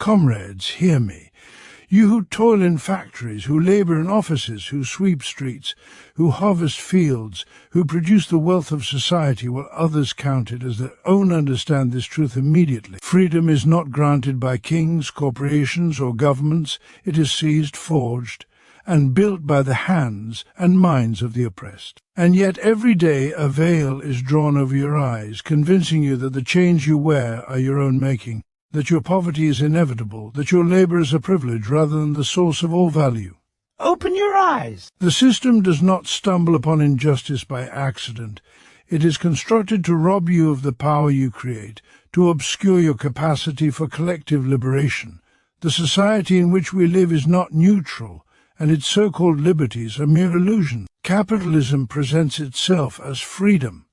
Comrades, hear me. You who toil in factories, who labour in offices, who sweep streets, who harvest fields, who produce the wealth of society while others count it as their own, understand this truth immediately. Freedom is not granted by kings, corporations, or governments. It is seized, forged, and built by the hands and minds of the oppressed. And yet every day a veil is drawn over your eyes, convincing you that the chains you wear are your own making, that your poverty is inevitable, that your labor is a privilege rather than the source of all value. Open your eyes! The system does not stumble upon injustice by accident. It is constructed to rob you of the power you create, to obscure your capacity for collective liberation. The society in which we live is not neutral, and its so-called liberties are mere illusions. Capitalism presents itself as freedom,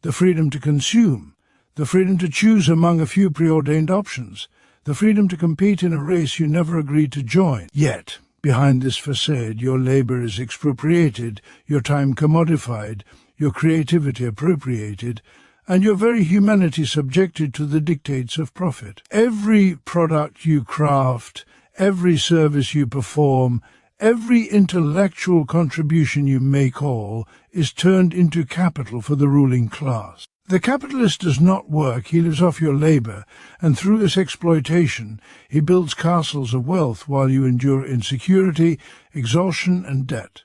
the freedom to consume, the freedom to choose among a few preordained options, the freedom to compete in a race you never agreed to join. Yet, behind this facade, your labor is expropriated, your time commodified, your creativity appropriated, and your very humanity subjected to the dictates of profit. Every product you craft, every service you perform, every intellectual contribution you make all is turned into capital for the ruling class. The capitalist does not work, he lives off your labor, and through this exploitation he builds castles of wealth while you endure insecurity, exhaustion, and debt.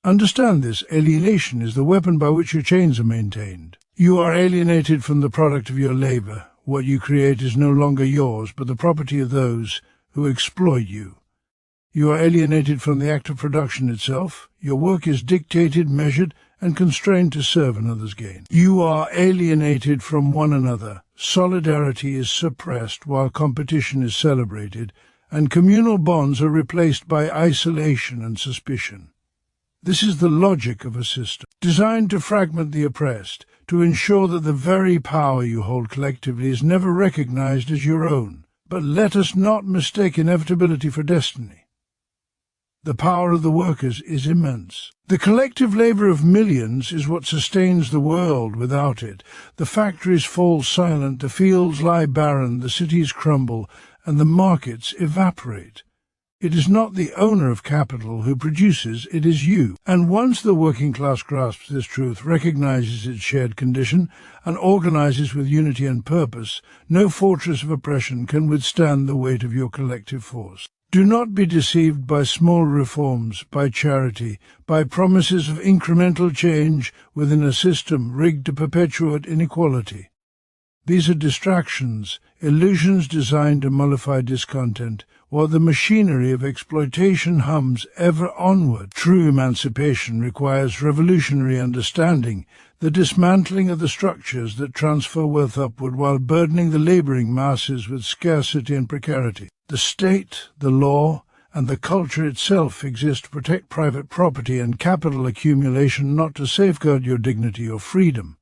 Understand this: alienation is the weapon by which your chains are maintained. You are alienated from the product of your labor. What you create is no longer yours, but the property of those who exploit you. You are alienated from the act of production itself. Your work is dictated, measured, and constrained to serve another's gain. You are alienated from one another. Solidarity is suppressed while competition is celebrated, and communal bonds are replaced by isolation and suspicion. This is the logic of a system designed to fragment the oppressed, to ensure that the very power you hold collectively is never recognized as your own. But let us not mistake inevitability for destiny. The power of the workers is immense. The collective labor of millions is what sustains the world. Without it, the factories fall silent, the fields lie barren, the cities crumble, and the markets evaporate. It is not the owner of capital who produces, it is you. And once the working class grasps this truth, recognizes its shared condition, and organizes with unity and purpose, no fortress of oppression can withstand the weight of your collective force. Do not be deceived by small reforms, by charity, by promises of incremental change within a system rigged to perpetuate inequality. These are distractions, illusions designed to mollify discontent, while the machinery of exploitation hums ever onward. True emancipation requires revolutionary understanding, the dismantling of the structures that transfer wealth upward while burdening the laboring masses with scarcity and precarity. The state, the law, and the culture itself exist to protect private property and capital accumulation, not to safeguard your dignity or freedom.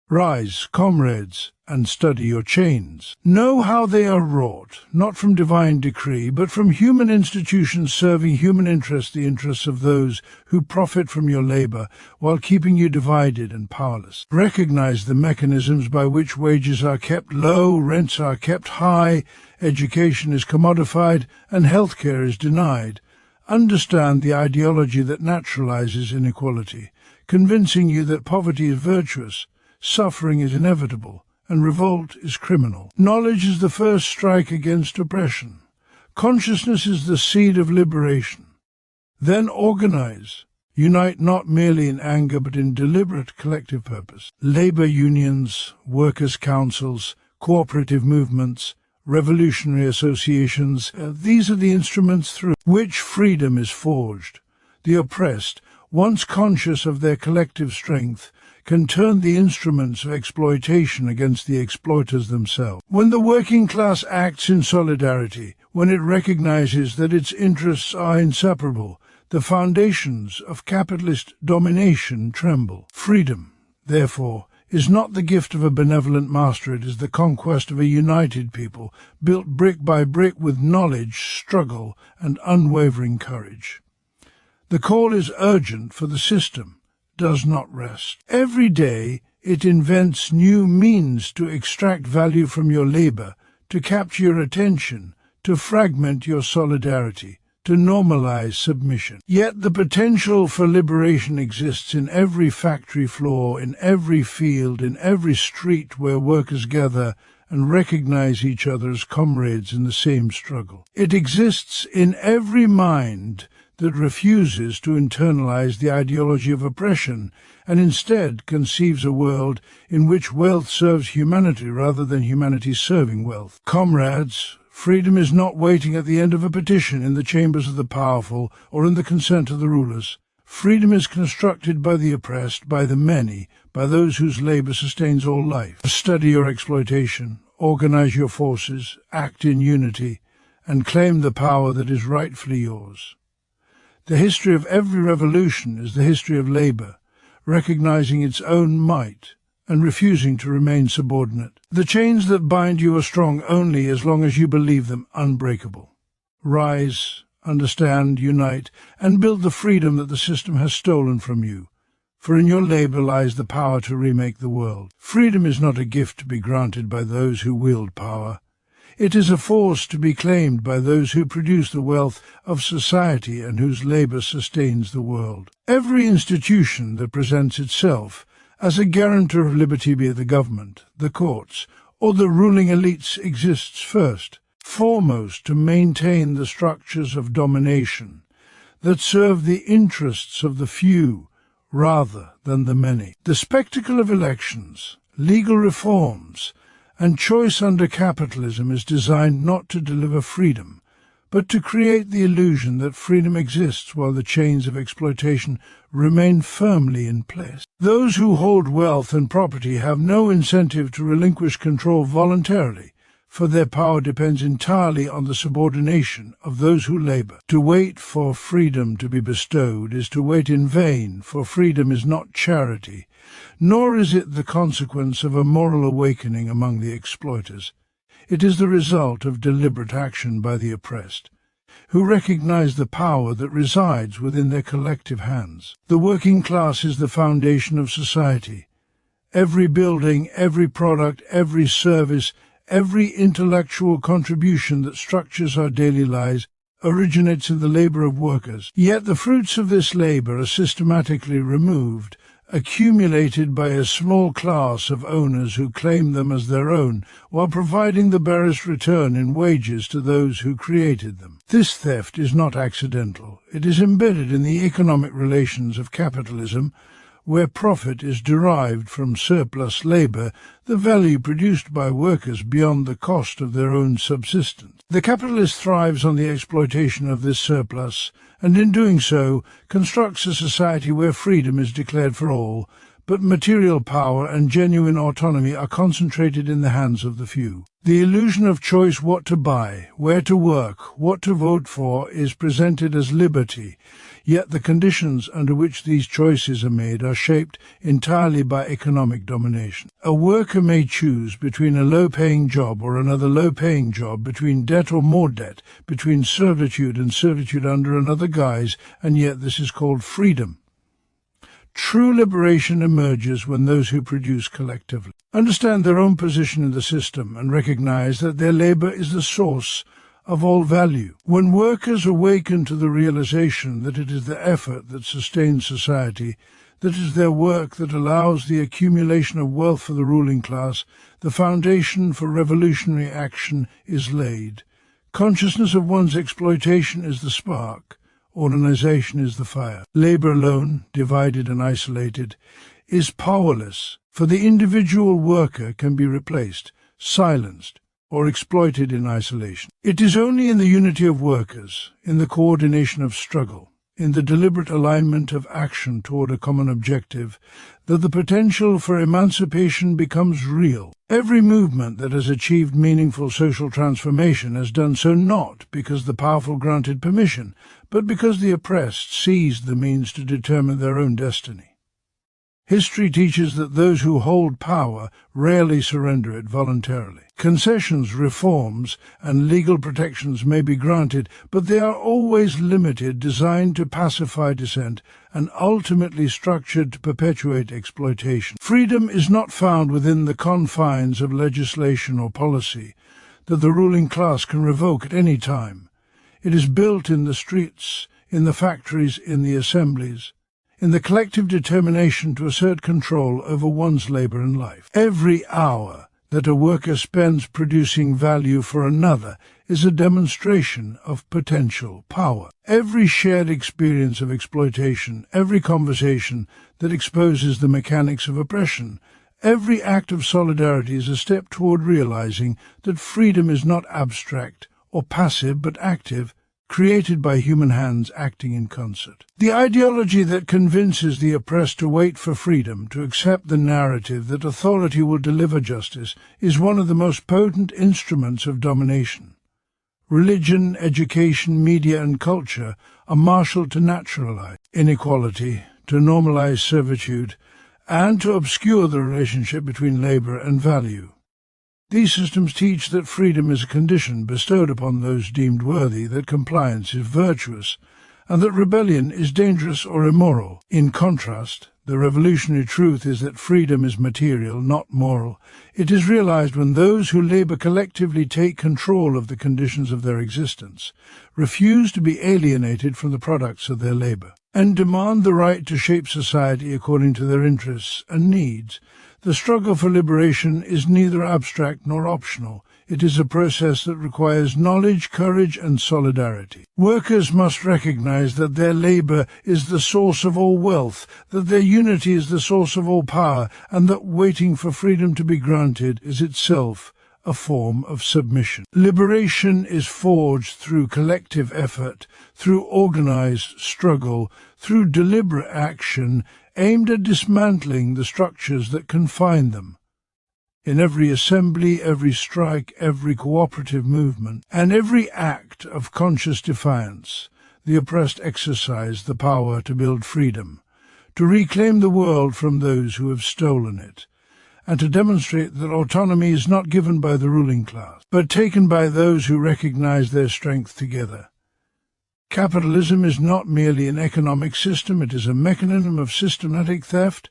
Rise, comrades, and study your chains. Know how they are wrought, not from divine decree, but from human institutions serving human interests, the interests of those who profit from your labor, while keeping you divided and powerless. Recognize the mechanisms by which wages are kept low, rents are kept high, education is commodified, and healthcare is denied. Understand the ideology that naturalizes inequality, convincing you that poverty is virtuous, suffering is inevitable, and revolt is criminal. Knowledge is the first strike against oppression. Consciousness is the seed of liberation. Then organize. Unite not merely in anger, but in deliberate collective purpose. Labor unions, workers' councils, cooperative movements, revolutionary associations, these are the instruments through which freedom is forged. The oppressed, once conscious of their collective strength, can turn the instruments of exploitation against the exploiters themselves. When the working class acts in solidarity, when it recognizes that its interests are inseparable, the foundations of capitalist domination tremble. Freedom, therefore, is not the gift of a benevolent master, it is the conquest of a united people, built brick by brick with knowledge, struggle, and unwavering courage. The call is urgent, for the system does not rest. Every day it invents new means to extract value from your labor, to capture your attention, to fragment your solidarity, to normalize submission. Yet the potential for liberation exists in every factory floor, in every field, in every street where workers gather and recognize each other as comrades in the same struggle. It exists in every mind that refuses to internalize the ideology of oppression and instead conceives a world in which wealth serves humanity rather than humanity serving wealth. Comrades, freedom is not waiting at the end of a petition in the chambers of the powerful or in the consent of the rulers. Freedom is constructed by the oppressed, by the many, by those whose labor sustains all life. Study your exploitation, organize your forces, act in unity, and claim the power that is rightfully yours. The history of every revolution is the history of labor, recognizing its own might and refusing to remain subordinate. The chains that bind you are strong only as long as you believe them unbreakable. Rise, understand, unite, and build the freedom that the system has stolen from you, for in your labor lies the power to remake the world. Freedom is not a gift to be granted by those who wield power. It is a force to be claimed by those who produce the wealth of society and whose labor sustains the world. Every institution that presents itself as a guarantor of liberty, be it the government, the courts, or the ruling elites, exists first, foremost to maintain the structures of domination that serve the interests of the few rather than the many. The spectacle of elections, legal reforms, and choice under capitalism is designed not to deliver freedom, but to create the illusion that freedom exists while the chains of exploitation remain firmly in place. Those who hold wealth and property have no incentive to relinquish control voluntarily, for their power depends entirely on the subordination of those who labor. To wait for freedom to be bestowed is to wait in vain, for freedom is not charity, nor is it the consequence of a moral awakening among the exploiters. It is the result of deliberate action by the oppressed, who recognize the power that resides within their collective hands. The working class is the foundation of society. Every building, every product, every service, every intellectual contribution that structures our daily lives originates in the labor of workers. Yet the fruits of this labor are systematically removed, accumulated by a small class of owners who claim them as their own, while providing the barest return in wages to those who created them. This theft is not accidental. It is embedded in the economic relations of capitalism, where profit is derived from surplus labor, the value produced by workers beyond the cost of their own subsistence. The capitalist thrives on the exploitation of this surplus, and in doing so constructs a society where freedom is declared for all, but material power and genuine autonomy are concentrated in the hands of the few. The illusion of choice, what to buy, where to work, what to vote for, is presented as liberty, yet the conditions under which these choices are made are shaped entirely by economic domination. A worker may choose between a low-paying job or another low-paying job, between debt or more debt, between servitude and servitude under another guise, and yet this is called freedom. True liberation emerges when those who produce collectively understand their own position in the system and recognize that their labor is the source of all value. When workers awaken to the realization that it is their effort that sustains society, that it is their work that allows the accumulation of wealth for the ruling class, the foundation for revolutionary action is laid. Consciousness of one's exploitation is the spark. Organization is the fire. Labor alone, divided and isolated, is powerless, for the individual worker can be replaced, silenced, or exploited in isolation. It is only in the unity of workers, in the coordination of struggle, in the deliberate alignment of action toward a common objective, that the potential for emancipation becomes real. Every movement that has achieved meaningful social transformation has done so not because the powerful granted permission, but because the oppressed seized the means to determine their own destiny. History teaches that those who hold power rarely surrender it voluntarily. Concessions, reforms, and legal protections may be granted, but they are always limited, designed to pacify dissent, and ultimately structured to perpetuate exploitation. Freedom is not found within the confines of legislation or policy. that the ruling class can revoke at any time. It is built in the streets, in the factories, in the assemblies, in the collective determination to assert control over one's labour and life. Every hour that a worker spends producing value for another is a demonstration of potential power. Every shared experience of exploitation, every conversation that exposes the mechanics of oppression, every act of solidarity is a step toward realizing that freedom is not abstract or passive but active, created by human hands acting in concert. The ideology that convinces the oppressed to wait for freedom, to accept the narrative that authority will deliver justice, is one of the most potent instruments of domination. Religion, education, media and culture are marshaled to naturalize inequality, to normalize servitude, and to obscure the relationship between labor and value. These systems teach that freedom is a condition bestowed upon those deemed worthy, that compliance is virtuous, and that rebellion is dangerous or immoral. In contrast, the revolutionary truth is that freedom is material, not moral. It is realized when those who labor collectively take control of the conditions of their existence, refuse to be alienated from the products of their labor, and demand the right to shape society according to their interests and needs. The struggle for liberation is neither abstract nor optional. It is a process that requires knowledge, courage, and solidarity. Workers must recognize that their labor is the source of all wealth, that their unity is the source of all power, and that waiting for freedom to be granted is itself a form of submission. Liberation is forged through collective effort, through organized struggle, through deliberate action aimed at dismantling the structures that confine them. In every assembly, every strike, every cooperative movement, and every act of conscious defiance, the oppressed exercise the power to build freedom, to reclaim the world from those who have stolen it, and to demonstrate that autonomy is not given by the ruling class, but taken by those who recognize their strength together. Capitalism is not merely an economic system, it is a mechanism of systematic theft,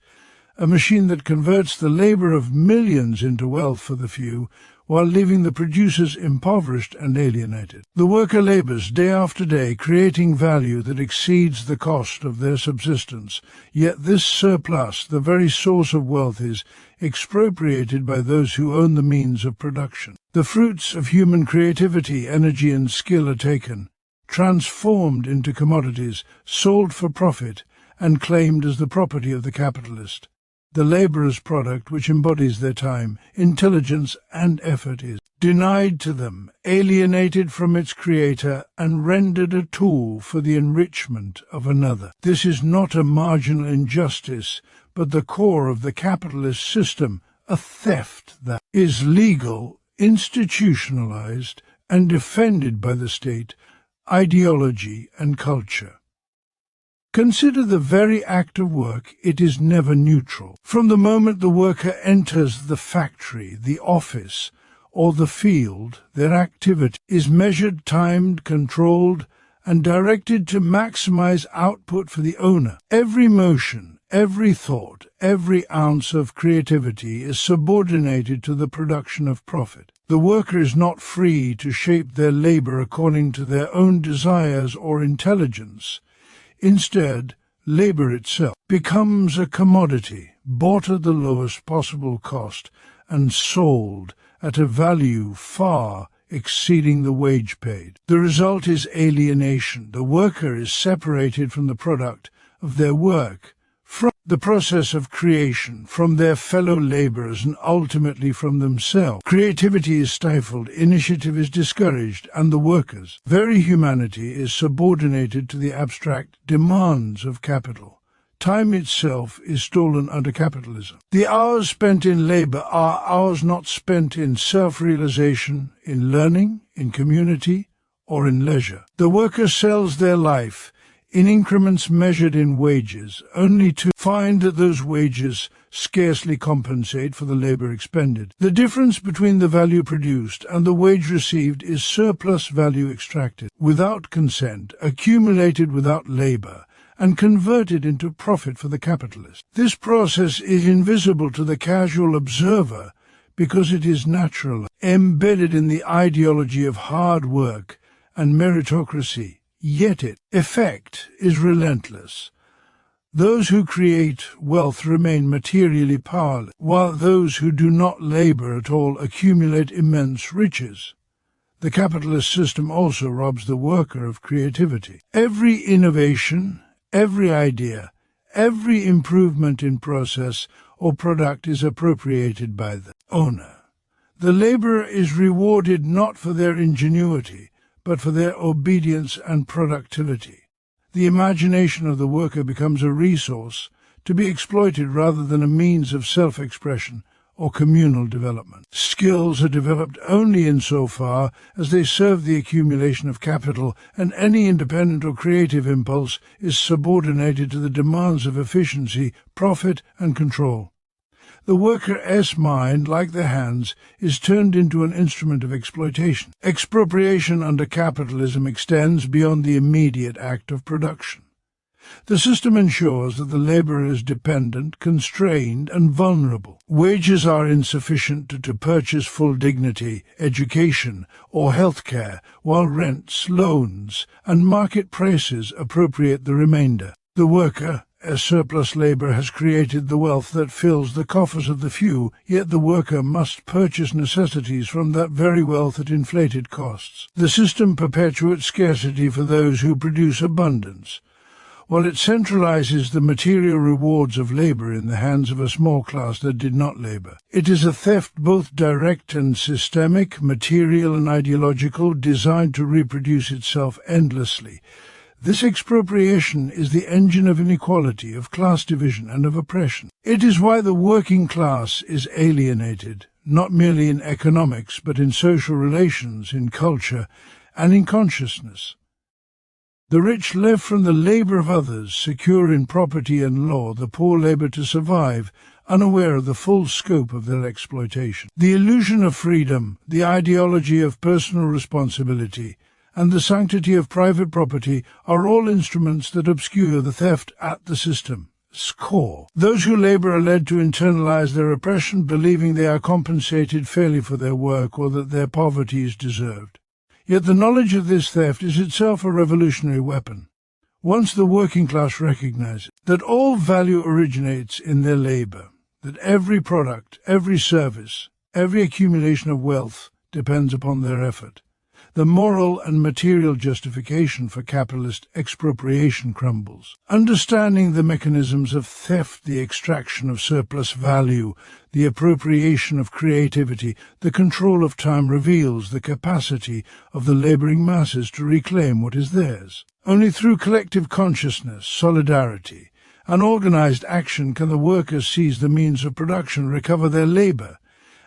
a machine that converts the labor of millions into wealth for the few, while leaving the producers impoverished and alienated. The worker labors day after day, creating value that exceeds the cost of their subsistence, yet this surplus, the very source of wealth, is expropriated by those who own the means of production. The fruits of human creativity, energy and skill are taken, transformed into commodities, sold for profit, and claimed as the property of the capitalist. The laborer's product, which embodies their time, intelligence, and effort, is denied to them, alienated from its creator, and rendered a tool for the enrichment of another. This is not a marginal injustice, but the core of the capitalist system, a theft that is legal, institutionalized, and defended by the state, ideology, and culture. Consider the very act of work. It is never neutral. From the moment the worker enters the factory, the office, or the field, their activity is measured, timed, controlled, and directed to maximize output for the owner. Every motion, every thought, every ounce of creativity is subordinated to the production of profit. The worker is not free to shape their labor according to their own desires or intelligence. Instead, labor itself becomes a commodity, bought at the lowest possible cost and sold at a value far exceeding the wage paid. The result is alienation. The worker is separated from the product of their work, from the process of creation, from their fellow laborers, and ultimately from themselves. Creativity is stifled, initiative is discouraged, and the worker's very humanity is subordinated to the abstract demands of capital. Time itself is stolen under capitalism. The hours spent in labor are hours not spent in self-realization, in learning, in community, or in leisure. The worker sells their life in increments measured in wages, only to find that those wages scarcely compensate for the labor expended. The difference between the value produced and the wage received is surplus value extracted, without consent, accumulated without labor, and converted into profit for the capitalist. This process is invisible to the casual observer because it is natural, embedded in the ideology of hard work and meritocracy, yet its effect is relentless. Those who create wealth remain materially powerless, while those who do not labor at all accumulate immense riches. The capitalist system also robs the worker of creativity. Every innovation, every idea, every improvement in process or product is appropriated by the owner. The laborer is rewarded not for their ingenuity, but for their obedience and productivity. The imagination of the worker becomes a resource to be exploited rather than a means of self-expression or communal development. Skills are developed only insofar as they serve the accumulation of capital, and any independent or creative impulse is subordinated to the demands of efficiency, profit, and control. The worker's mind, like the hands, is turned into an instrument of exploitation. Expropriation under capitalism extends beyond the immediate act of production. The system ensures that the laborer is dependent, constrained, and vulnerable. Wages are insufficient to purchase full dignity, education, or health care, while rents, loans, and market prices appropriate the remainder. The worker, as surplus labour, has created the wealth that fills the coffers of the few, yet the worker must purchase necessities from that very wealth at inflated costs. The system perpetuates scarcity for those who produce abundance, while it centralizes the material rewards of labour in the hands of a small class that did not labour. It is a theft both direct and systemic, material and ideological, designed to reproduce itself endlessly. This expropriation is the engine of inequality, of class division, and of oppression. It is why the working class is alienated, not merely in economics, but in social relations, in culture, and in consciousness. The rich live from the labour of others, secure in property and law. The poor labour to survive, unaware of the full scope of their exploitation. The illusion of freedom, the ideology of personal responsibility, and the sanctity of private property are all instruments that obscure the theft at the system's core. Those who labour are led to internalize their oppression, believing they are compensated fairly for their work or that their poverty is deserved. Yet the knowledge of this theft is itself a revolutionary weapon. Once the working class recognizes that all value originates in their labour, that every product, every service, every accumulation of wealth depends upon their effort, the moral and material justification for capitalist expropriation crumbles. Understanding the mechanisms of theft, the extraction of surplus value, the appropriation of creativity, the control of time reveals the capacity of the labouring masses to reclaim what is theirs. Only through collective consciousness, solidarity, and organised action can the workers seize the means of production, recover their labour,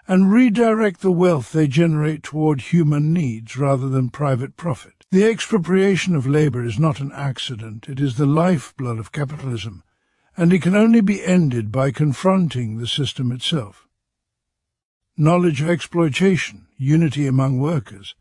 and redirect the wealth they generate toward human needs rather than private profit. The expropriation of labour is not an accident, it is the lifeblood of capitalism, and it can only be ended by confronting the system itself. Knowledge of exploitation, unity among workers,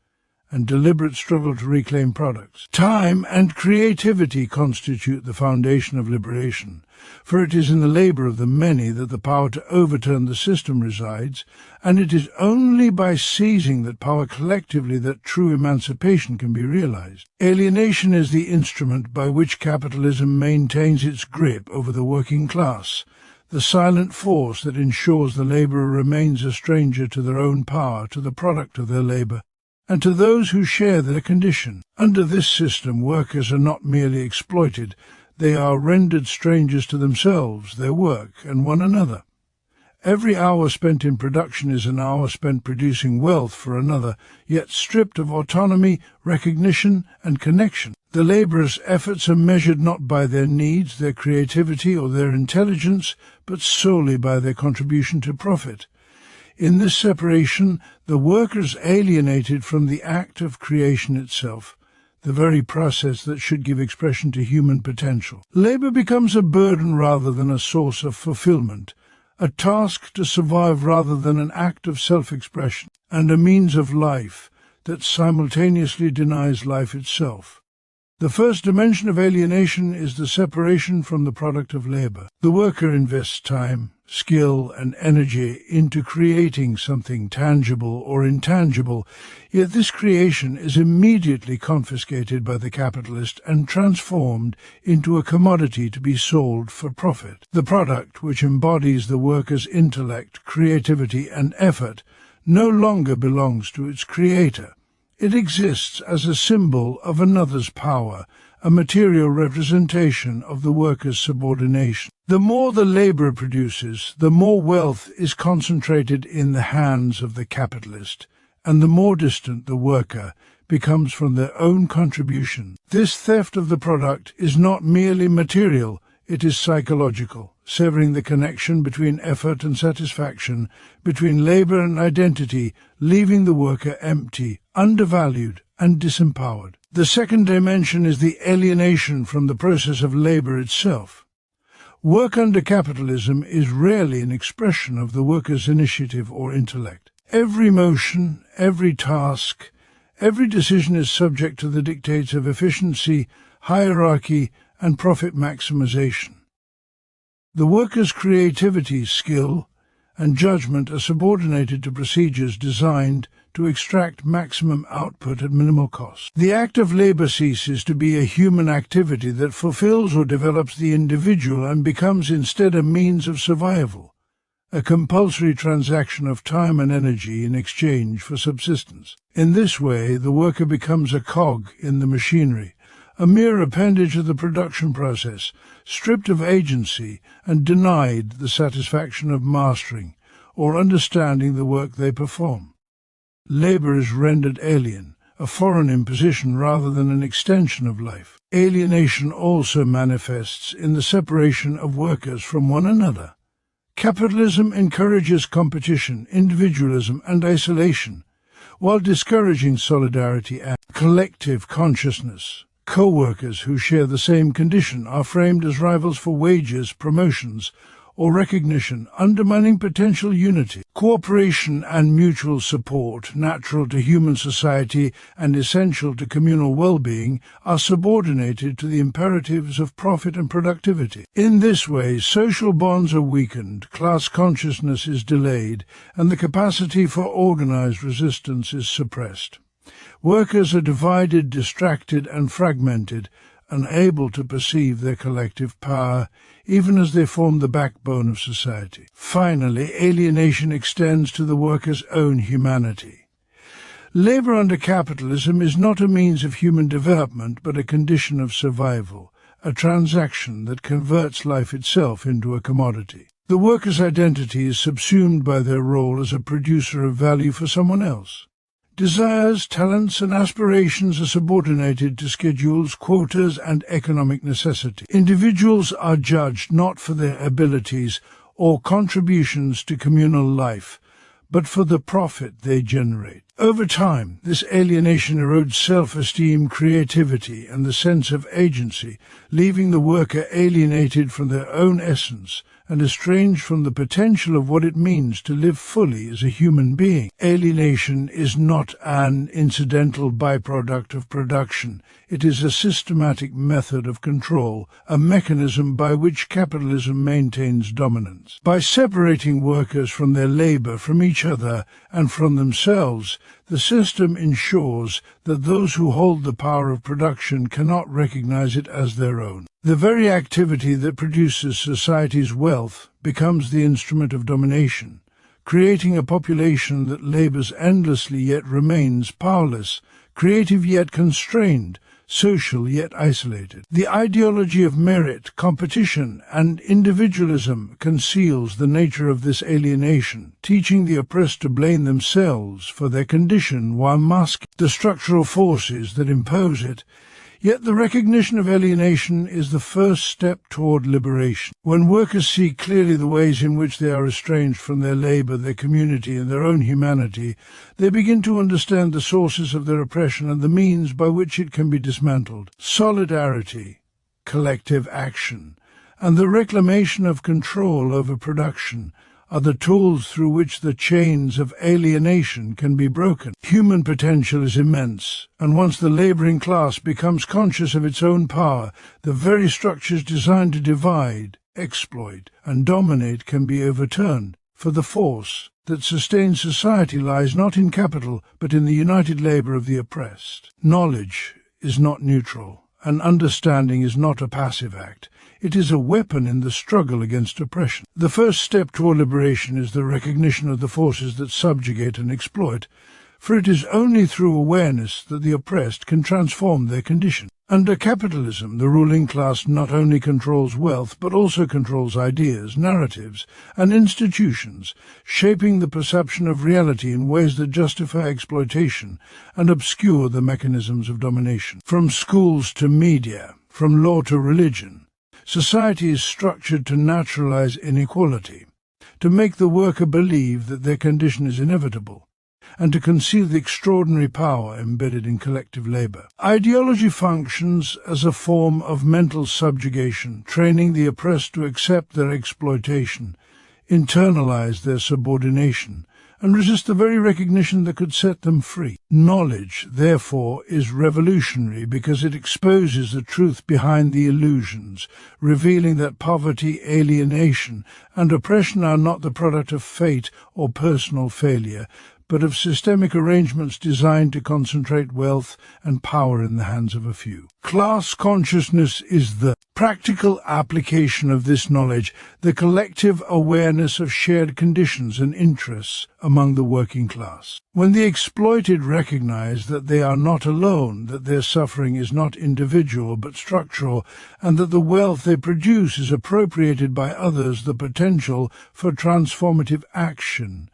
and deliberate struggle to reclaim products. Time and creativity constitute the foundation of liberation, for it is in the labour of the many that the power to overturn the system resides, and it is only by seizing that power collectively that true emancipation can be realized. Alienation is the instrument by which capitalism maintains its grip over the working class, the silent force that ensures the labourer remains a stranger to their own power, to the product of their labour, and to those who share their condition. Under this system, workers are not merely exploited, they are rendered strangers to themselves, their work, and one another. Every hour spent in production is an hour spent producing wealth for another, yet stripped of autonomy, recognition, and connection. The labourer's efforts are measured not by their needs, their creativity, or their intelligence, but solely by their contribution to profit. In this separation, the worker is alienated from the act of creation itself, the very process that should give expression to human potential. Labour becomes a burden rather than a source of fulfilment, a task to survive rather than an act of self-expression, and a means of life that simultaneously denies life itself. The first dimension of alienation is the separation from the product of labor. The worker invests time, skill, and energy into creating something tangible or intangible, yet this creation is immediately confiscated by the capitalist and transformed into a commodity to be sold for profit. The product, which embodies the worker's intellect, creativity, and effort, no longer belongs to its creator. It exists as a symbol of another's power, a material representation of the worker's subordination. The more the labourer produces, the more wealth is concentrated in the hands of the capitalist, and the more distant the worker becomes from their own contribution. This theft of the product is not merely material, it is psychological, severing the connection between effort and satisfaction, between labour and identity, leaving the worker empty, undervalued, and disempowered. The second dimension is the alienation from the process of labour itself. Work under capitalism is rarely an expression of the worker's initiative or intellect. Every motion, every task, every decision is subject to the dictates of efficiency, hierarchy, and profit maximization. The worker's creativity, skill, and judgment are subordinated to procedures designed to extract maximum output at minimal cost. The act of labor ceases to be a human activity that fulfills or develops the individual and becomes instead a means of survival, a compulsory transaction of time and energy in exchange for subsistence. In this way, the worker becomes a cog in the machinery, a mere appendage of the production process, stripped of agency and denied the satisfaction of mastering or understanding the work they perform. Labour is rendered alien, a foreign imposition rather than an extension of life. Alienation also manifests in the separation of workers from one another. Capitalism encourages competition, individualism, and isolation, while discouraging solidarity and collective consciousness. Co-workers who share the same condition are framed as rivals for wages, promotions, or recognition, undermining potential unity. Cooperation and mutual support, natural to human society and essential to communal well-being, are subordinated to the imperatives of profit and productivity. In this way, social bonds are weakened, class consciousness is delayed, and the capacity for organized resistance is suppressed. Workers are divided, distracted, and fragmented, unable to perceive their collective power, even as they form the backbone of society. Finally, alienation extends to the worker's own humanity. Labour under capitalism is not a means of human development, but a condition of survival, a transaction that converts life itself into a commodity. The worker's identity is subsumed by their role as a producer of value for someone else. Desires, talents, and aspirations are subordinated to schedules, quotas, and economic necessity. Individuals are judged not for their abilities or contributions to communal life, but for the profit they generate. Over time, this alienation erodes self-esteem, creativity, and the sense of agency, leaving the worker alienated from their own essence and estranged from the potential of what it means to live fully as a human being. Alienation is not an incidental byproduct of production. It is a systematic method of control, a mechanism by which capitalism maintains dominance. By separating workers from their labor, from each other, and from themselves, the system ensures that those who hold the power of production cannot recognize it as their own. The very activity that produces society's wealth becomes the instrument of domination, creating a population that labors endlessly yet remains powerless, creative yet constrained, social yet isolated. The ideology of merit, competition, and individualism conceals the nature of this alienation, teaching the oppressed to blame themselves for their condition while masking the structural forces that impose it. Yet the recognition of alienation is the first step toward liberation. When workers see clearly the ways in which they are estranged from their labor, their community, and their own humanity, they begin to understand the sources of their oppression and the means by which it can be dismantled. Solidarity, collective action, and the reclamation of control over production are the tools through which the chains of alienation can be broken. Human potential is immense, and once the labouring class becomes conscious of its own power, the very structures designed to divide, exploit, and dominate can be overturned, for the force that sustains society lies not in capital, but in the united labour of the oppressed. Knowledge is not neutral, and understanding is not a passive act. It is a weapon in the struggle against oppression. The first step toward liberation is the recognition of the forces that subjugate and exploit, for it is only through awareness that the oppressed can transform their condition. Under capitalism, the ruling class not only controls wealth, but also controls ideas, narratives, and institutions, shaping the perception of reality in ways that justify exploitation and obscure the mechanisms of domination. From schools to media, from law to religion, society is structured to naturalize inequality, to make the worker believe that their condition is inevitable, and to conceal the extraordinary power embedded in collective labour. Ideology functions as a form of mental subjugation, training the oppressed to accept their exploitation, internalize their subordination, and resist the very recognition that could set them free. Knowledge, therefore, is revolutionary because it exposes the truth behind the illusions, revealing that poverty, alienation, and oppression are not the product of fate or personal failure, but of systemic arrangements designed to concentrate wealth and power in the hands of a few. Class consciousness is the practical application of this knowledge, the collective awareness of shared conditions and interests among the working class. When the exploited recognize that they are not alone, that their suffering is not individual but structural, and that the wealth they produce is appropriated by others, the potential for transformative action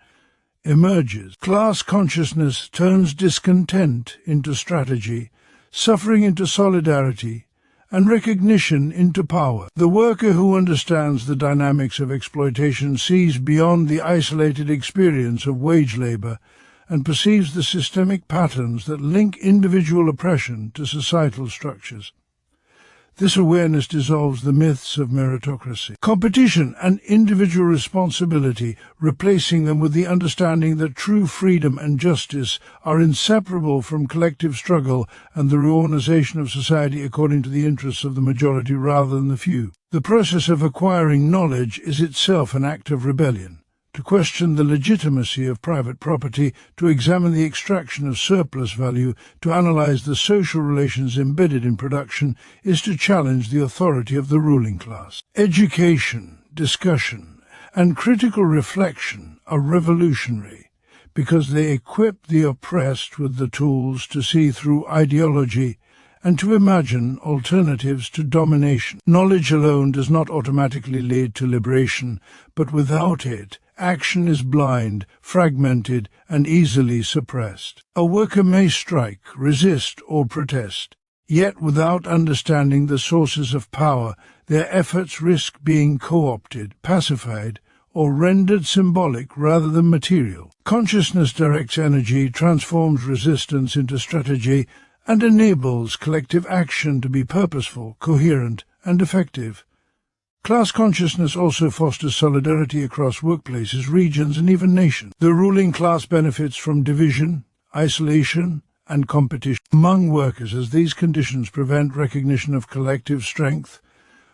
emerges. Class consciousness turns discontent into strategy, suffering into solidarity, and recognition into power. The worker who understands the dynamics of exploitation sees beyond the isolated experience of wage labour and perceives the systemic patterns that link individual oppression to societal structures. This awareness dissolves the myths of meritocracy, competition, and individual responsibility, replacing them with the understanding that true freedom and justice are inseparable from collective struggle and the reorganization of society according to the interests of the majority rather than the few. The process of acquiring knowledge is itself an act of rebellion. To question the legitimacy of private property, to examine the extraction of surplus value, to analyze the social relations embedded in production, is to challenge the authority of the ruling class. Education, discussion, and critical reflection are revolutionary because they equip the oppressed with the tools to see through ideology and to imagine alternatives to domination. Knowledge alone does not automatically lead to liberation, but without it, action is blind, fragmented, and easily suppressed. A worker may strike, resist, or protest, yet without understanding the sources of power, their efforts risk being co-opted, pacified, or rendered symbolic rather than material. Consciousness directs energy, transforms resistance into strategy, and enables collective action to be purposeful, coherent, and effective. Class consciousness also fosters solidarity across workplaces, regions, and even nations. The ruling class benefits from division, isolation, and competition among workers as these conditions prevent recognition of collective strength.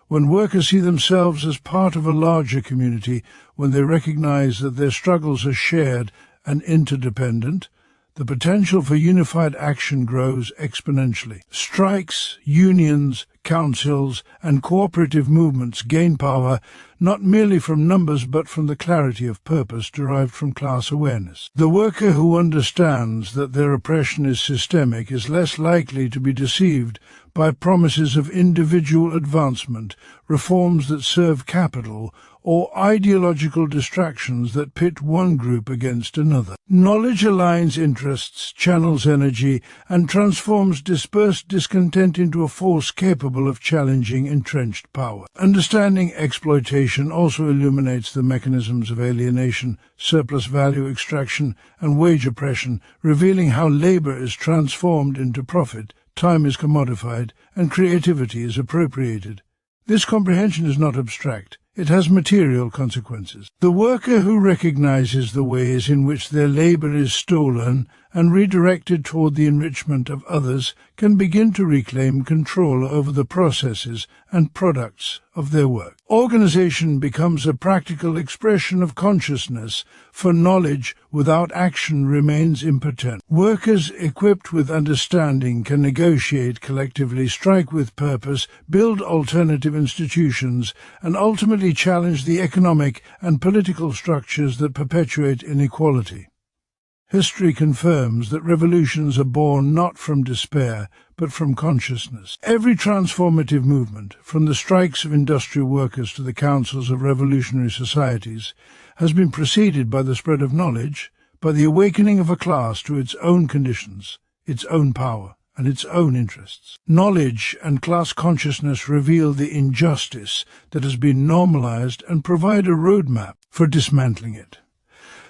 When workers see themselves as part of a larger community, when they recognize that their struggles are shared and interdependent, the potential for unified action grows exponentially. Strikes, unions, councils, and cooperative movements gain power not merely from numbers but from the clarity of purpose derived from class awareness. The worker who understands that their oppression is systemic is less likely to be deceived by promises of individual advancement, reforms that serve capital, or ideological distractions that pit one group against another. Knowledge aligns interests, channels energy, and transforms dispersed discontent into a force capable of challenging entrenched power. Understanding exploitation also illuminates the mechanisms of alienation, surplus value extraction, and wage oppression, revealing how labor is transformed into profit, time is commodified, and creativity is appropriated. This comprehension is not abstract. It has material consequences. The worker who recognizes the ways in which their labor is stolen and redirected toward the enrichment of others can begin to reclaim control over the processes and products of their work. Organization becomes a practical expression of consciousness, for knowledge without action remains impotent. Workers equipped with understanding can negotiate collectively, strike with purpose, build alternative institutions, and ultimately challenge the economic and political structures that perpetuate inequality. History confirms that revolutions are born not from despair, but from consciousness. Every transformative movement, from the strikes of industrial workers to the councils of revolutionary societies, has been preceded by the spread of knowledge, by the awakening of a class to its own conditions, its own power, and its own interests. Knowledge and class consciousness reveal the injustice that has been normalized and provide a roadmap for dismantling it.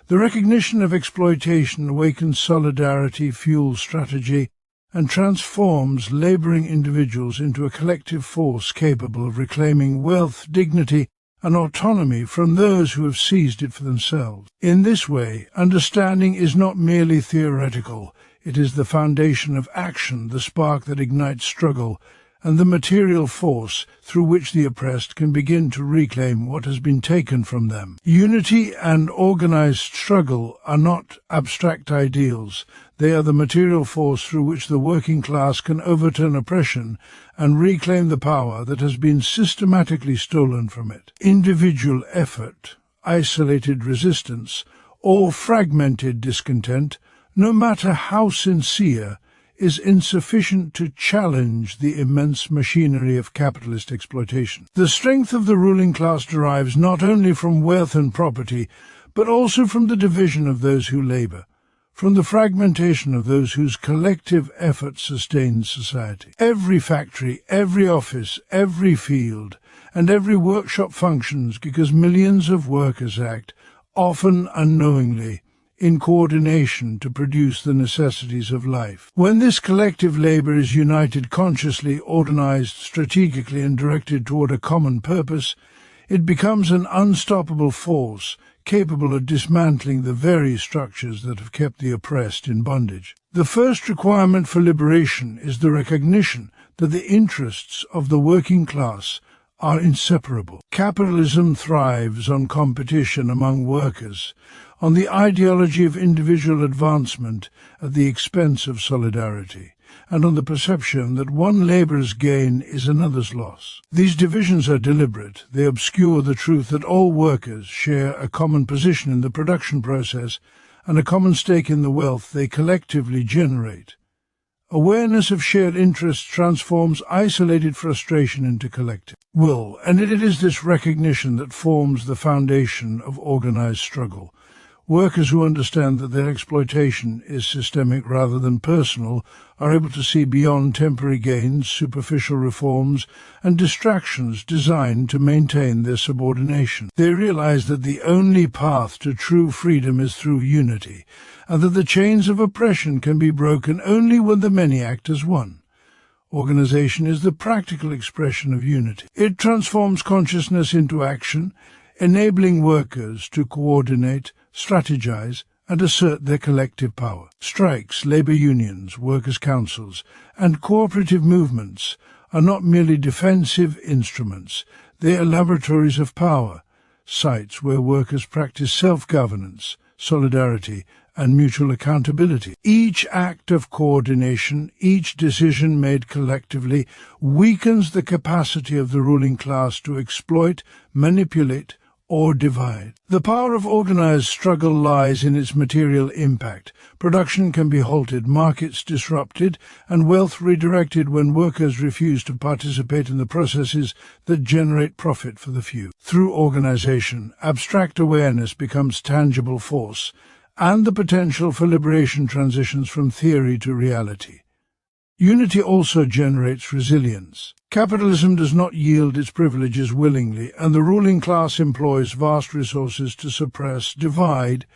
The recognition of exploitation awakens solidarity, fuels strategy, and transforms laboring individuals into a collective force capable of reclaiming wealth, dignity, and autonomy from those who have seized it for themselves. In this way, understanding is not merely theoretical. It is the foundation of action, the spark that ignites struggle, and the material force through which the oppressed can begin to reclaim what has been taken from them. Unity and organized struggle are not abstract ideals. They are the material force through which the working class can overturn oppression and reclaim the power that has been systematically stolen from it. Individual effort, isolated resistance, or fragmented discontent, no matter how sincere, is insufficient to challenge the immense machinery of capitalist exploitation. The strength of the ruling class derives not only from wealth and property, but also from the division of those who labor, from the fragmentation of those whose collective effort sustains society. Every factory, every office, every field, and every workshop functions because millions of workers act, often unknowingly, in coordination to produce the necessities of life. When this collective labor is united consciously, organized strategically, and directed toward a common purpose, it becomes an unstoppable force capable of dismantling the very structures that have kept the oppressed in bondage. The first requirement for liberation is the recognition that the interests of the working class are inseparable. Capitalism thrives on competition among workers, on the ideology of individual advancement at the expense of solidarity, and on the perception that one laborer's gain is another's loss. These divisions are deliberate. They obscure the truth that all workers share a common position in the production process and a common stake in the wealth they collectively generate. Awareness of shared interests transforms isolated frustration into collective will, and it is this recognition that forms the foundation of organized struggle. Workers who understand that their exploitation is systemic rather than personal are able to see beyond temporary gains, superficial reforms, and distractions designed to maintain their subordination. They realize that the only path to true freedom is through unity, and that the chains of oppression can be broken only when the many act as one. Organization is the practical expression of unity. It transforms consciousness into action, enabling workers to coordinate, strategize, and assert their collective power. Strikes, labor unions, workers' councils, and cooperative movements are not merely defensive instruments. They are laboratories of power, sites where workers practice self-governance, solidarity, and mutual accountability. Each act of coordination, each decision made collectively, weakens the capacity of the ruling class to exploit, manipulate, or divide. The power of organized struggle lies in its material impact. Production can be halted, markets disrupted, and wealth redirected when workers refuse to participate in the processes that generate profit for the few. Through organization, abstract awareness becomes tangible force, and the potential for liberation transitions from theory to reality. Unity also generates resilience. Capitalism does not yield its privileges willingly, and the ruling class employs vast resources to suppress, divide,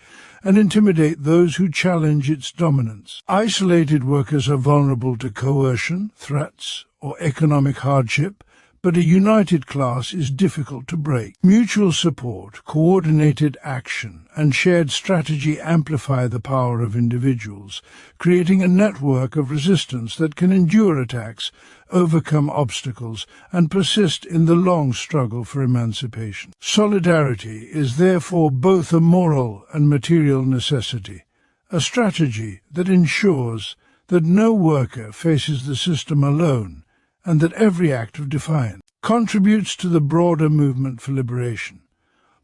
and intimidate those who challenge its dominance. Isolated workers are vulnerable to coercion, threats, or economic hardship, But a united class is difficult to break. Mutual support, coordinated action, and shared strategy amplify the power of individuals, creating a network of resistance that can endure attacks, overcome obstacles, and persist in the long struggle for emancipation. Solidarity is therefore both a moral and material necessity, a strategy that ensures that no worker faces the system alone, and that every act of defiance contributes to the broader movement for liberation.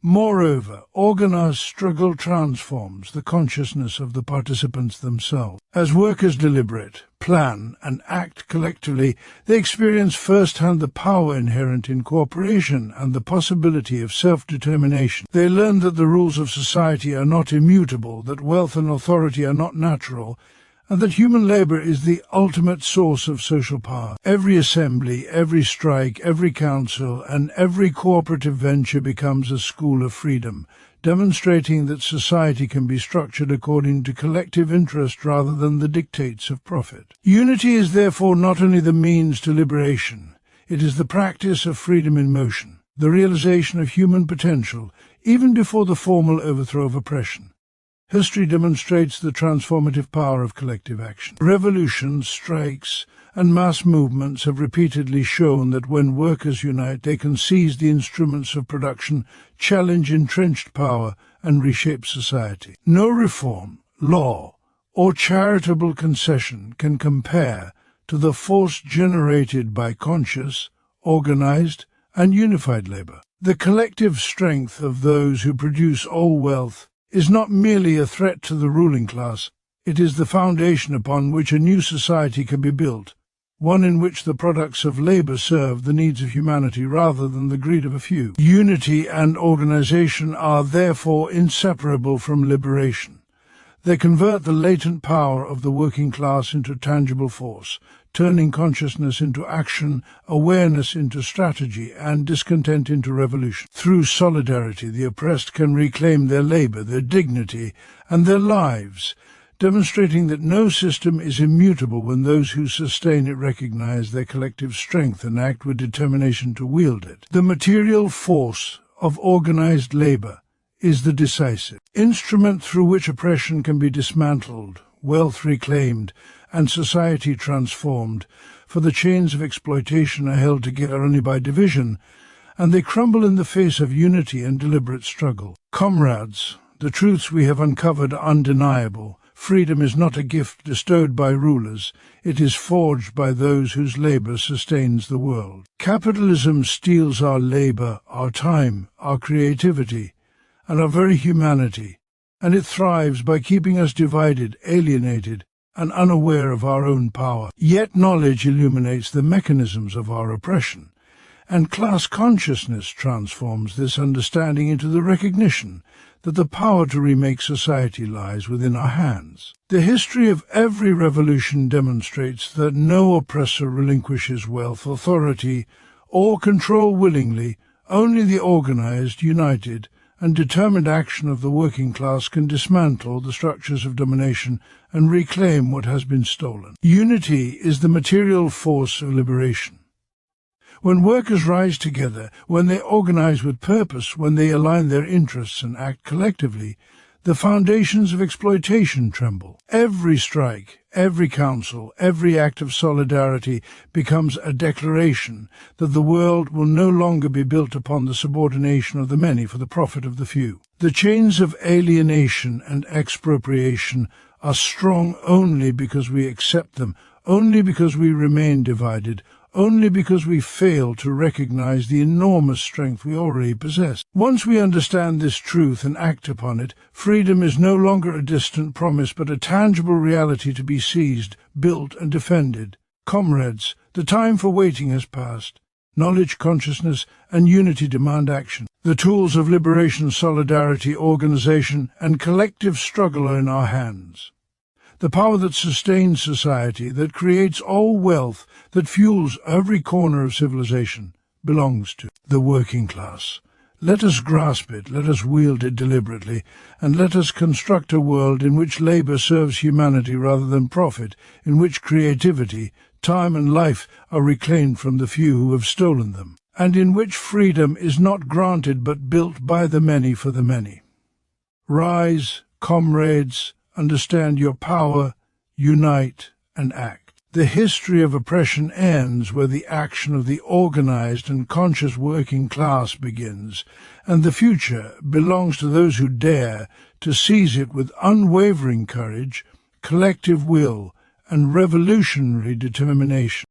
Moreover, organized struggle transforms the consciousness of the participants themselves. As workers deliberate, plan, and act collectively, they experience firsthand the power inherent in cooperation and the possibility of self-determination. They learn that the rules of society are not immutable, that wealth and authority are not natural, and that human labor is the ultimate source of social power. Every assembly, every strike, every council, and every cooperative venture becomes a school of freedom, demonstrating that society can be structured according to collective interest rather than the dictates of profit. Unity is therefore not only the means to liberation, it is the practice of freedom in motion, the realization of human potential, even before the formal overthrow of oppression. History demonstrates the transformative power of collective action. Revolutions, strikes, and mass movements have repeatedly shown that when workers unite, they can seize the instruments of production, challenge entrenched power, and reshape society. No reform, law, or charitable concession can compare to the force generated by conscious, organized, and unified labor. The collective strength of those who produce all wealth is not merely a threat to the ruling class, it is the foundation upon which a new society can be built, one in which the products of labor serve the needs of humanity rather than the greed of a few. Unity and organization are therefore inseparable from liberation. They convert the latent power of the working class into tangible force, turning consciousness into action, awareness into strategy, and discontent into revolution. Through solidarity, the oppressed can reclaim their labor, their dignity, and their lives, demonstrating that no system is immutable when those who sustain it recognize their collective strength and act with determination to wield it. The material force of organized labor is the decisive instrument through which oppression can be dismantled, wealth reclaimed, and society transformed, for the chains of exploitation are held together only by division, and they crumble in the face of unity and deliberate struggle. Comrades, the truths we have uncovered are undeniable. Freedom is not a gift bestowed by rulers, it is forged by those whose labor sustains the world. Capitalism steals our labor, our time, our creativity, and our very humanity, and it thrives by keeping us divided, alienated, and unaware of our own power. Yet knowledge illuminates the mechanisms of our oppression, and class consciousness transforms this understanding into the recognition that the power to remake society lies within our hands. The history of every revolution demonstrates that no oppressor relinquishes wealth, authority, or control willingly. Only the organized, united, and determined action of the working class can dismantle the structures of domination and reclaim what has been stolen. Unity is the material force of liberation. When workers rise together, when they organize with purpose, when they align their interests and act collectively, the foundations of exploitation tremble. Every strike, every council, every act of solidarity becomes a declaration that the world will no longer be built upon the subordination of the many for the profit of the few. The chains of alienation and expropriation are strong only because we accept them, only because we remain divided, only because we fail to recognize the enormous strength we already possess. Once we understand this truth and act upon it, freedom is no longer a distant promise but a tangible reality to be seized, built, and defended. Comrades, the time for waiting has passed. Knowledge, consciousness, and unity demand action. The tools of liberation, solidarity, organization, and collective struggle are in our hands. The power that sustains society, that creates all wealth, that fuels every corner of civilization, belongs to the working class. Let us grasp it, let us wield it deliberately, and let us construct a world in which labor serves humanity rather than profit, in which creativity, time and life are reclaimed from the few who have stolen them, and in which freedom is not granted but built by the many for the many. Rise, comrades, understand your power, unite and act. The history of oppression ends where the action of the organized and conscious working class begins, and the future belongs to those who dare to seize it with unwavering courage, collective will, and revolutionary determination.